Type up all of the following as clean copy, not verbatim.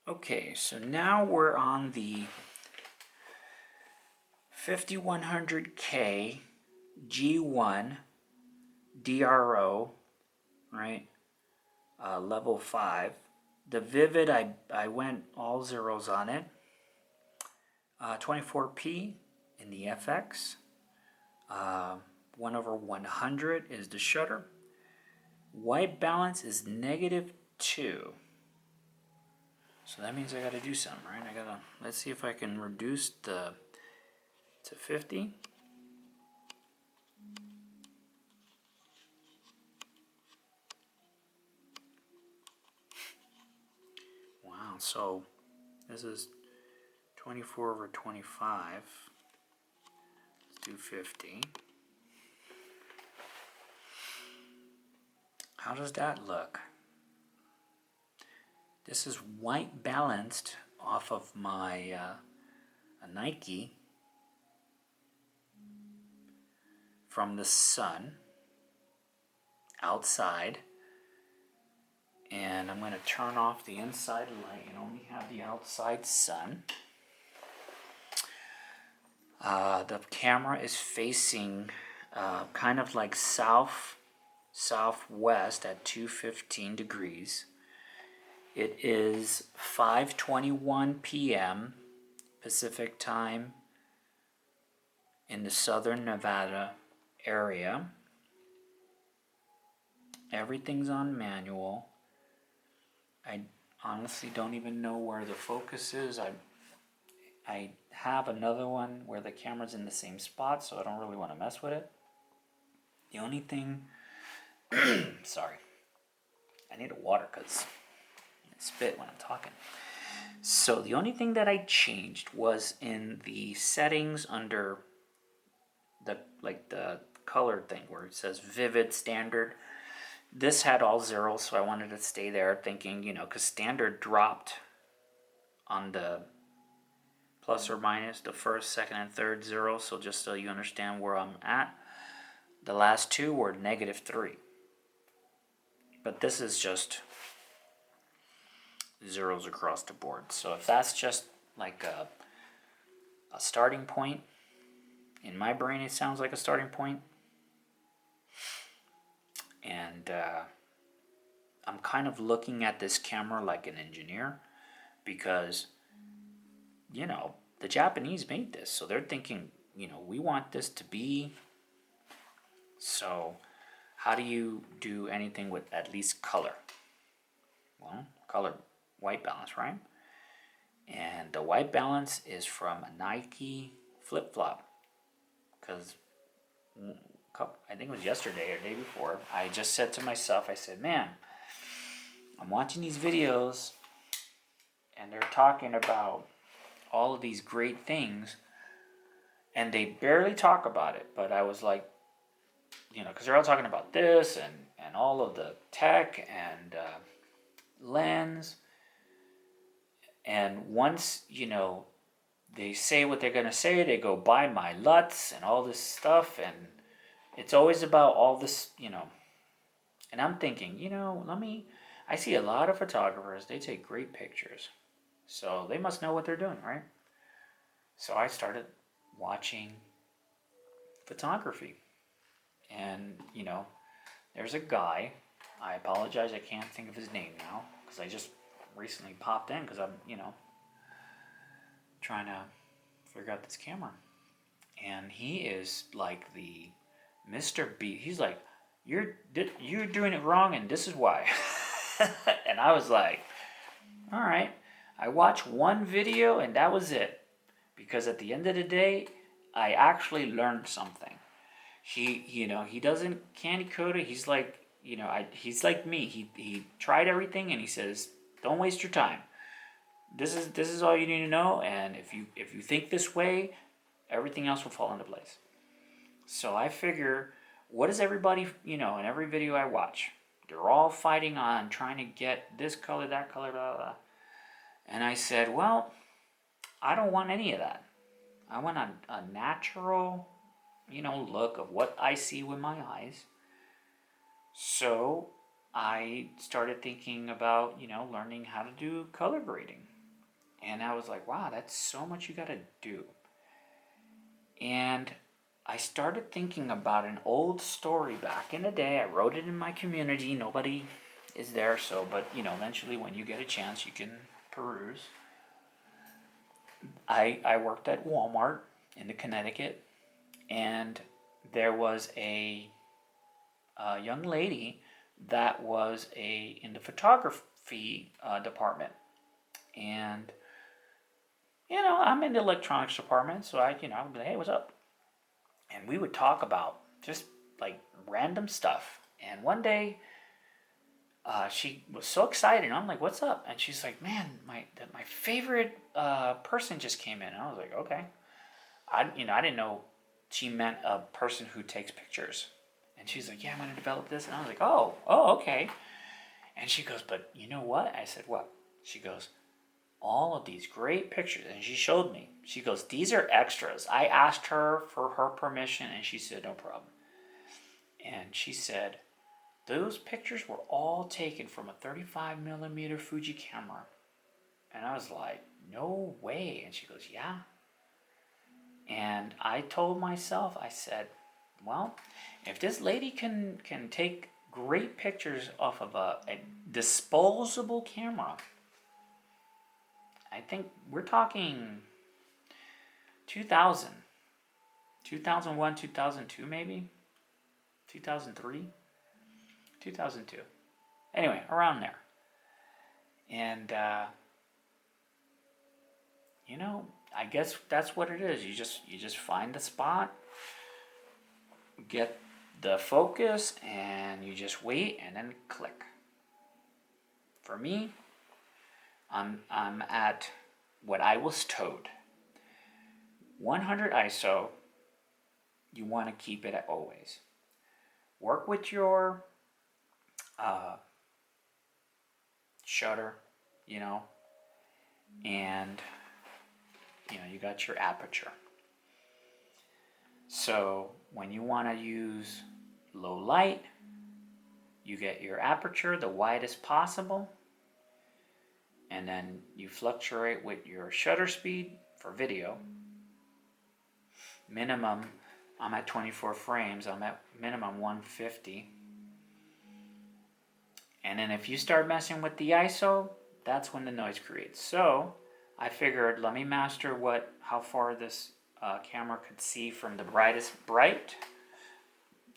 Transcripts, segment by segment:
Okay, so now we're on the 5100K G1 DRO, right? Level 5. The Vivid, I went all zeros on it. 24p in the FX. 1/100 is the shutter. White balance is -2. So that means I gotta do something, right? Let's see if I can reduce to 50. Wow, so this is 24/25. Let's do 50. How does that look? This is white balanced off of my a Nike from the sun outside. And I'm going to turn off the inside light and only have the outside sun. The camera is facing kind of like southwest at 215 degrees. It is 5:21 p.m. Pacific time in the southern Nevada area. Everything's on manual. I honestly don't even know where the focus is. I have another one where the camera's in the same spot, so I don't really want to mess with it. The only thing, sorry, I need a water because I spit when I'm talking. So the only thing that I changed was in the settings under the color thing where it says Vivid Standard. This had all zeros, so I wanted to stay there, thinking, because standard dropped on the plus or minus the first, second, and third zero. So just so you understand where I'm at, the last two were -3. But this is just zeros across the board. So if that's just like a starting point, in my brain it sounds like a starting point. And I'm kind of looking at this camera like an engineer because, the Japanese made this. So they're thinking, we want this to be. So how do you do anything with at least color? Well, color, white balance, right? And the white balance is from a Nike flip-flop. Because I think it was yesterday or the day before, I just said to myself, I said, man, I'm watching these videos and they're talking about all of these great things and they barely talk about it. But I was like, because they're all talking about this and all of the tech and lens. And once, they say what they're going to say, they go buy my LUTs and all this stuff. And it's always about all this, And I'm thinking, I see a lot of photographers, they take great pictures. So they must know what they're doing, right? So I started watching photography. And, there's a guy. I apologize, I can't think of his name now because I just recently popped in because I'm, trying to figure out this camera. And he is like the Mr. B. He's like, you're doing it wrong and this is why. And I was like, all right. I watched one video and that was it. Because at the end of the day, I actually learned something. He doesn't candy coat it. He's like, he's like me. He tried everything and he says, don't waste your time. This is all you need to know, and if you think this way, everything else will fall into place. So I figure, what is everybody, in every video I watch, they're all fighting on trying to get this color, that color, blah, blah. And I said, well, I don't want any of that. I want a natural, look of what I see with my eyes. So I started thinking about, learning how to do color grading. And I was like, wow, that's so much you gotta do. And I started thinking about an old story back in the day. I wrote it in my community. Nobody is there, so, but eventually when you get a chance, you can peruse. I worked at Walmart in Connecticut, and there was a young lady that was in the photography department, and I'm in the electronics department, so I'd be like, hey, what's up? And we would talk about just like random stuff. And one day, she was so excited. I'm like, what's up? And she's like, man, my favorite person just came in. And I was like, okay. I didn't know she meant a person who takes pictures. And she's like, yeah, I'm going to develop this. And I was like, oh, okay. And she goes, but you know what? I said, what? She goes, all of these great pictures. And she showed me. She goes, these are extras. I asked her for her permission, and she said, no problem. And she said, those pictures were all taken from a 35 millimeter Fuji camera. And I was like, no way. And she goes, yeah. And I told myself, I said, well, if this lady can take great pictures off of a disposable camera, I think we're talking 2000, 2001, 2002 maybe, 2003, 2002. Anyway, around there. And, I guess that's what it is. You just find the spot, get the focus, and you just wait and then click. For me, I'm at what I was told. 100 ISO, you want to keep it at always. Work with your shutter, and you got your aperture. So when you want to use low light, you get your aperture the widest possible, and then you fluctuate with your shutter speed for video. Minimum, I'm at 24 frames, I'm at minimum 150. And then if you start messing with the ISO, that's when the noise creates. So I figured, let me master how far this camera could see from the brightest bright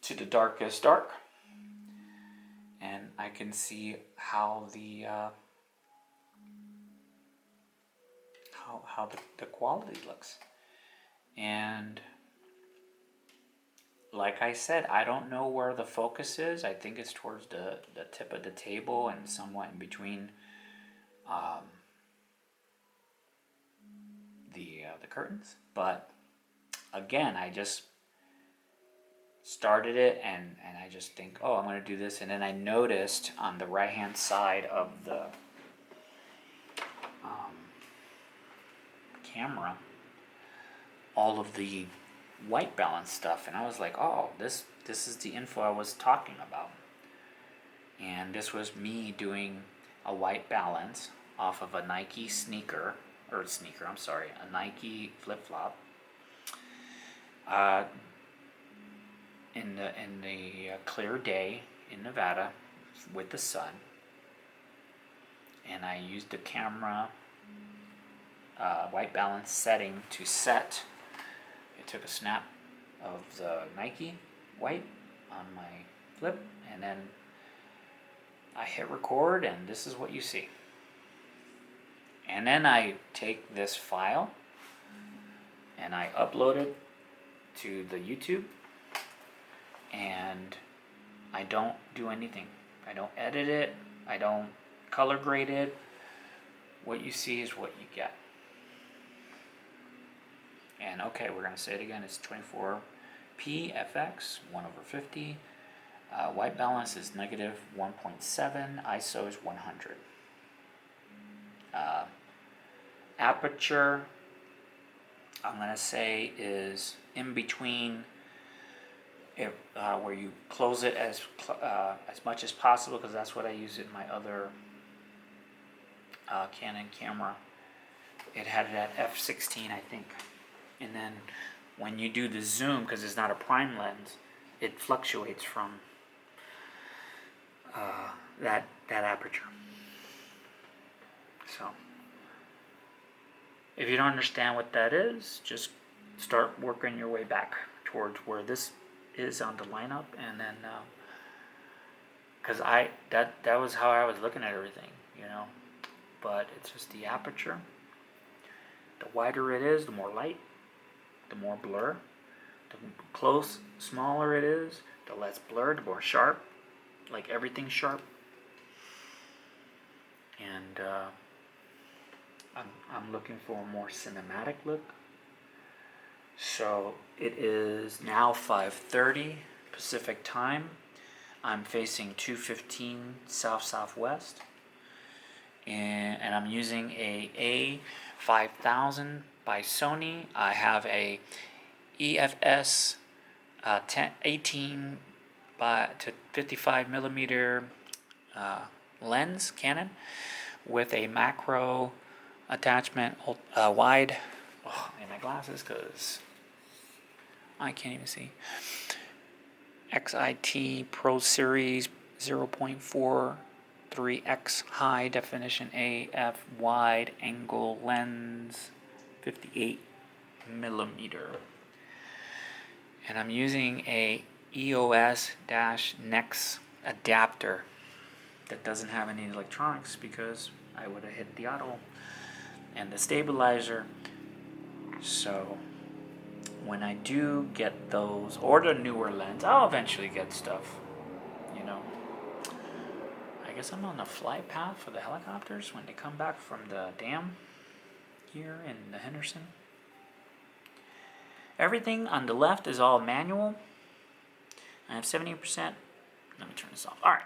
to the darkest dark, and I can see how the the quality looks. And like I said, I don't know where the focus is. I think it's towards the tip of the table and somewhat in between the curtains. But again, I just started it, and I just think, oh, I'm going to do this. And then I noticed on the right-hand side of the camera all of the white balance stuff. And I was like, oh, this is the info I was talking about. And this was me doing a white balance off of a Nike a Nike flip-flop. In the clear day in Nevada with the sun, and I used the camera white balance setting to set. It took a snap of the Nike white on my flip, and then I hit record, and this is what you see. And then I take this file and I upload it to the YouTube, and I don't do anything. I don't edit it. I don't color grade it. What you see is what you get. And okay, we're going to say it again. It's 24p FX, 1/50. White balance is negative 1.7. ISO is 100. Aperture, I'm going to say, is in between where you close it as much as possible, because that's what I use in my other Canon camera, It had it at f16, I think. And then when you do the zoom, because it's not a prime lens, it fluctuates from that aperture. So if you don't understand what that is, just start working your way back towards where this is on the lineup, and then because that was how I was looking at everything, you know. But it's just the aperture. The wider it is, the more light, the more blur. The smaller it is, the less blur, the more sharp. Like everything's sharp. And I'm looking for a more cinematic look. So it is now 5:30 Pacific time. I'm facing 215 south-southwest. And I'm using a a5000 by Sony. I have a EFS 18 to 55 millimeter lens, Canon, with a macro attachment, wide. Oh, I need my glasses because I can't even see. XIT Pro Series 0.43x high definition AF wide angle lens, 58 millimeter. And I'm using a EOS-NEX adapter that doesn't have any electronics because I would have hit the auto and the stabilizer. So when I do get those, or the newer lens, I'll eventually get stuff, you know. I guess I'm on the flight path for the helicopters when they come back from the dam here in the Henderson. Everything on the left is all manual. I have 70%. Let me turn this off. All right.